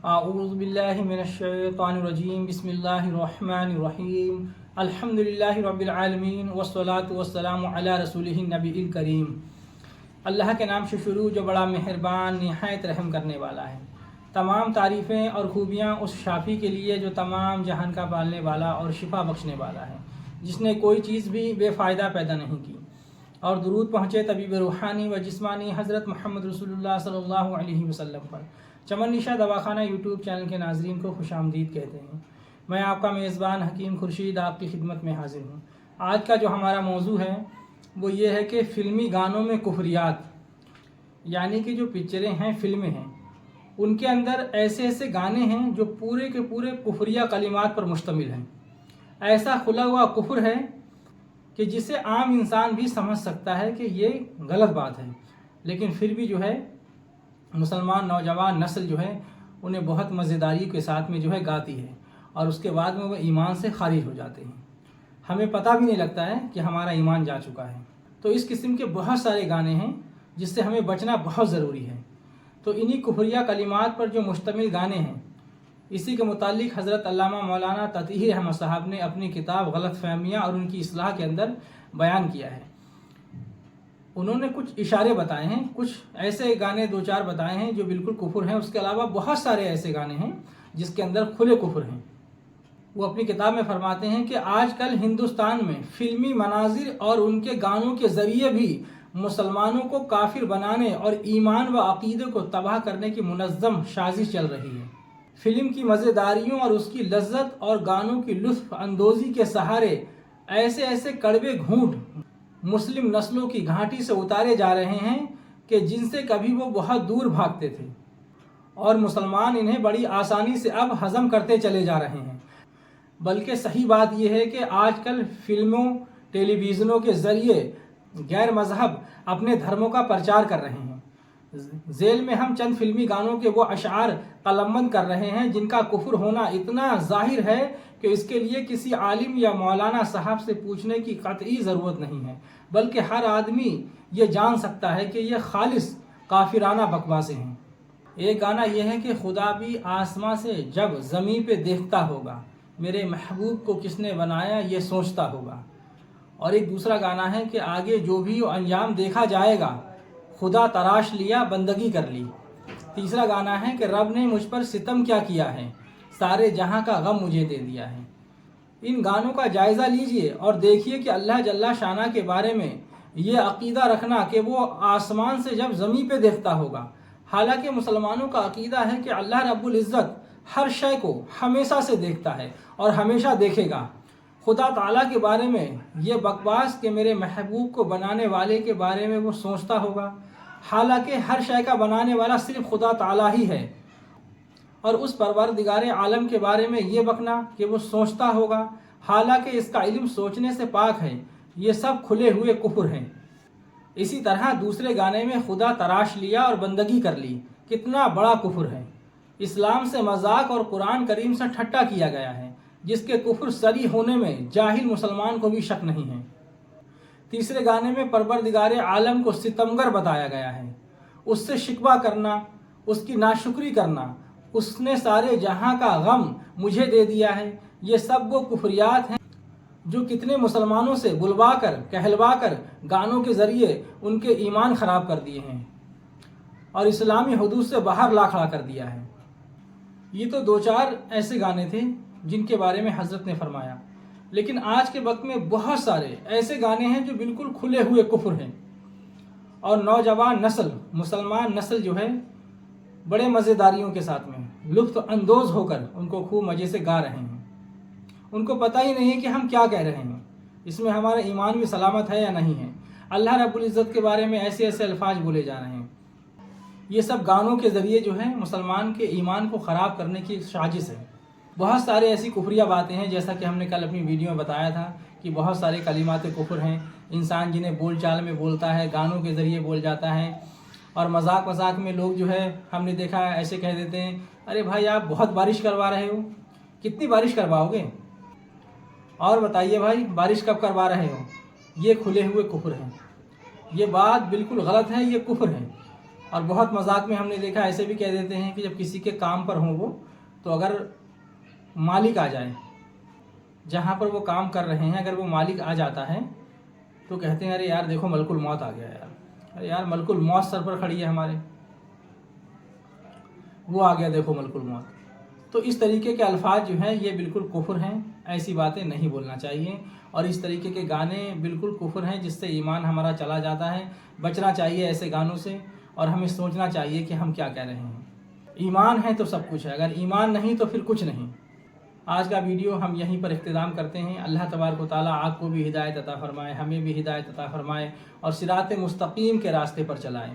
اعوذ باللہ من الشیطان الرجیم بسم اللہ الرحمن الرحیم الحمدللہ رب العالمین والصلاة والسلام علی رسولہ النبی الکریم۔ اللہ کے نام سے شروع جو بڑا مہربان نہایت رحم کرنے والا ہے۔ تمام تعریفیں اور خوبیاں اس شافی کے لیے جو تمام جہان کا پالنے والا اور شفا بخشنے والا ہے، جس نے کوئی چیز بھی بے فائدہ پیدا نہیں کی۔ اور درود پہنچے طبیب روحانی و جسمانی حضرت محمد رسول اللہ صلی اللہ علیہ وسلم پر۔ چمن نشا دواخانہ یوٹیوب چینل کے ناظرین کو خوش آمدید کہتے ہیں۔ میں آپ کا میزبان حکیم خورشید آپ کی خدمت میں حاضر ہوں۔ آج کا جو ہمارا موضوع ہے وہ یہ ہے کہ فلمی گانوں میں کفریات، یعنی کہ جو پکچریں ہیں، فلمیں ہیں، ان کے اندر ایسے ایسے گانے ہیں جو پورے کے پورے کفریہ کلمات پر مشتمل ہیں۔ ایسا کھلا ہوا کفر ہے کہ جسے عام انسان بھی سمجھ سکتا ہے کہ یہ غلط بات ہے، لیکن پھر بھی جو ہے مسلمان نوجوان نسل جو ہے انہیں بہت مزیداری کے ساتھ میں جو ہے گاتی ہے، اور اس کے بعد میں وہ ایمان سے خارج ہو جاتے ہیں۔ ہمیں پتہ بھی نہیں لگتا ہے کہ ہمارا ایمان جا چکا ہے۔ تو اس قسم کے بہت سارے گانے ہیں جس سے ہمیں بچنا بہت ضروری ہے۔ تو انہی کفریہ کلمات پر جو مشتمل گانے ہیں، اسی کے متعلق حضرت علامہ مولانا تطہیر احمد صاحب نے اپنی کتاب غلط فہمیاں اور ان کی اصلاح کے اندر بیان کیا ہے۔ انہوں نے کچھ اشارے بتائے ہیں، کچھ ایسے گانے دو چار بتائے ہیں جو بالکل کفر ہیں۔ اس کے علاوہ بہت سارے ایسے گانے ہیں جس کے اندر کھلے کفر ہیں۔ وہ اپنی کتاب میں فرماتے ہیں کہ آج کل ہندوستان میں فلمی مناظر اور ان کے گانوں کے ذریعے بھی مسلمانوں کو کافر بنانے اور ایمان و عقیدے کو تباہ کرنے کی منظم سازش چل رہی ہے۔ فلم کی مزیداریوں اور اس کی لذت اور گانوں کی لطف اندوزی کے سہارے ایسے ایسے کڑوے گھونٹ مسلم نسلوں کی گھاٹی سے اتارے جا رہے ہیں کہ جن سے کبھی وہ بہت دور بھاگتے تھے، اور مسلمان انہیں بڑی آسانی سے اب ہضم کرتے چلے جا رہے ہیں۔ بلکہ صحیح بات یہ ہے کہ آج کل فلموں، ٹیلی ویژنوں کے ذریعے غیر مذہب اپنے دھرموں کا پرچار کر رہے ہیں۔ ذیل میں ہم چند فلمی گانوں کے وہ اشعار قلمبند کر رہے ہیں جن کا کفر ہونا اتنا ظاہر ہے کہ اس کے لیے کسی عالم یا مولانا صاحب سے پوچھنے کی قطعی ضرورت نہیں ہے، بلکہ ہر آدمی یہ جان سکتا ہے کہ یہ خالص کافرانہ بکواسیں ہیں۔ ایک گانا یہ ہے کہ خدا بھی آسماں سے جب زمین پہ دیکھتا ہوگا، میرے محبوب کو کس نے بنایا یہ سوچتا ہوگا۔ اور ایک دوسرا گانا ہے کہ آگے جو بھی انجام دیکھا جائے گا، خدا تراش لیا بندگی کر لی۔ تیسرا گانا ہے کہ رب نے مجھ پر ستم کیا کیا ہے، سارے جہاں کا غم مجھے دے دیا ہے۔ ان گانوں کا جائزہ لیجئے اور دیکھیے کہ اللہ جل شانہ کے بارے میں یہ عقیدہ رکھنا کہ وہ آسمان سے جب زمین پہ دیکھتا ہوگا، حالانکہ مسلمانوں کا عقیدہ ہے کہ اللہ رب العزت ہر شے کو ہمیشہ سے دیکھتا ہے اور ہمیشہ دیکھے گا۔ خدا تعالیٰ کے بارے میں یہ بکواس کہ میرے محبوب کو بنانے والے کے بارے میں وہ سوچتا ہوگا، حالانکہ ہر شے کا بنانے والا صرف خدا تعالیٰ ہی ہے۔ اور اس پروردگار عالم کے بارے میں یہ بکنا کہ وہ سوچتا ہوگا، حالانکہ اس کا علم سوچنے سے پاک ہے، یہ سب کھلے ہوئے کفر ہیں۔ اسی طرح دوسرے گانے میں خدا تراش لیا اور بندگی کر لی، کتنا بڑا کفر ہے۔ اسلام سے مذاق اور قرآن کریم سے ٹھٹا کیا گیا ہے، جس کے کفر صریح ہونے میں جاہل مسلمان کو بھی شک نہیں ہے۔ تیسرے گانے میں پروردگار عالم کو ستمگر بتایا گیا ہے، اس سے شکوہ کرنا، اس کی ناشکری کرنا، اس نے سارے جہاں کا غم مجھے دے دیا ہے۔ یہ سب وہ کفریات ہیں جو کتنے مسلمانوں سے بلوا کر کہلوا کر گانوں کے ذریعے ان کے ایمان خراب کر دیے ہیں اور اسلامی حدود سے باہر لا کھڑا کر دیا ہے۔ یہ تو دو چار ایسے گانے تھے جن کے بارے میں حضرت نے فرمایا، لیکن آج کے وقت میں بہت سارے ایسے گانے ہیں جو بالکل کھلے ہوئے کفر ہیں، اور نوجوان نسل، مسلمان نسل جو ہے بڑے مزیداریوں کے ساتھ میں لطف اندوز ہو کر ان کو خوب مزے سے گا رہے ہیں۔ ان کو پتہ ہی نہیں ہے کہ ہم کیا کہہ رہے ہیں، اس میں ہمارا ایمان بھی سلامت ہے یا نہیں ہے۔ اللہ رب العزت کے بارے میں ایسے ایسے الفاظ بولے جا رہے ہیں۔ یہ سب گانوں کے ذریعے جو ہے مسلمان کے ایمان کو خراب کرنے کی سازش ہے۔ بہت سارے ایسی کفریہ باتیں ہیں، جیسا کہ ہم نے کل اپنی ویڈیو میں بتایا تھا کہ بہت سارے کلمات کفر ہیں، انسان جنہیں بول چال میں بولتا ہے، گانوں کے ذریعے بول جاتا ہے۔ اور مذاق میں لوگ جو ہے ہم نے دیکھا ہے ایسے کہہ دیتے ہیں، ارے بھائی آپ بہت بارش کروا رہے ہو، کتنی بارش کرواؤ گے؟ اور بتائیے بھائی بارش کب کروا رہے ہو؟ یہ کھلے ہوئے کفر ہیں، یہ بات بالکل غلط ہے، یہ کفر ہے۔ اور بہت مذاق میں ہم نے دیکھا ایسے بھی کہہ دیتے ہیں کہ جب کسی کے کام پر ہوں وہ، تو اگر مالک آ جائے جہاں پر وہ کام کر رہے ہیں، اگر وہ مالک آ جاتا ہے تو کہتے ہیں ارے یار دیکھو ملک الموت آ گیا یار، ارے یار ملک الموت سر پر کھڑی ہے ہمارے، وہ آ گیا دیکھو ملک الموت۔ تو اس طریقے کے الفاظ جو ہیں یہ بالکل کفر ہیں، ایسی باتیں نہیں بولنا چاہیے، اور اس طریقے کے گانے بالکل کفر ہیں جس سے ایمان ہمارا چلا جاتا ہے۔ بچنا چاہیے ایسے گانوں سے، اور ہمیں سوچنا چاہیے کہ ہم کیا کہہ رہے ہیں۔ ایمان ہے تو سب کچھ ہے، اگر ایمان نہیں تو پھر کچھ نہیں۔ آج کا ویڈیو ہم یہیں پر اختتام کرتے ہیں۔ اللہ تبارک و تعالیٰ آپ کو بھی ہدایت عطا فرمائے، ہمیں بھی ہدایت عطا فرمائے، اور صراط مستقیم کے راستے پر چلائے۔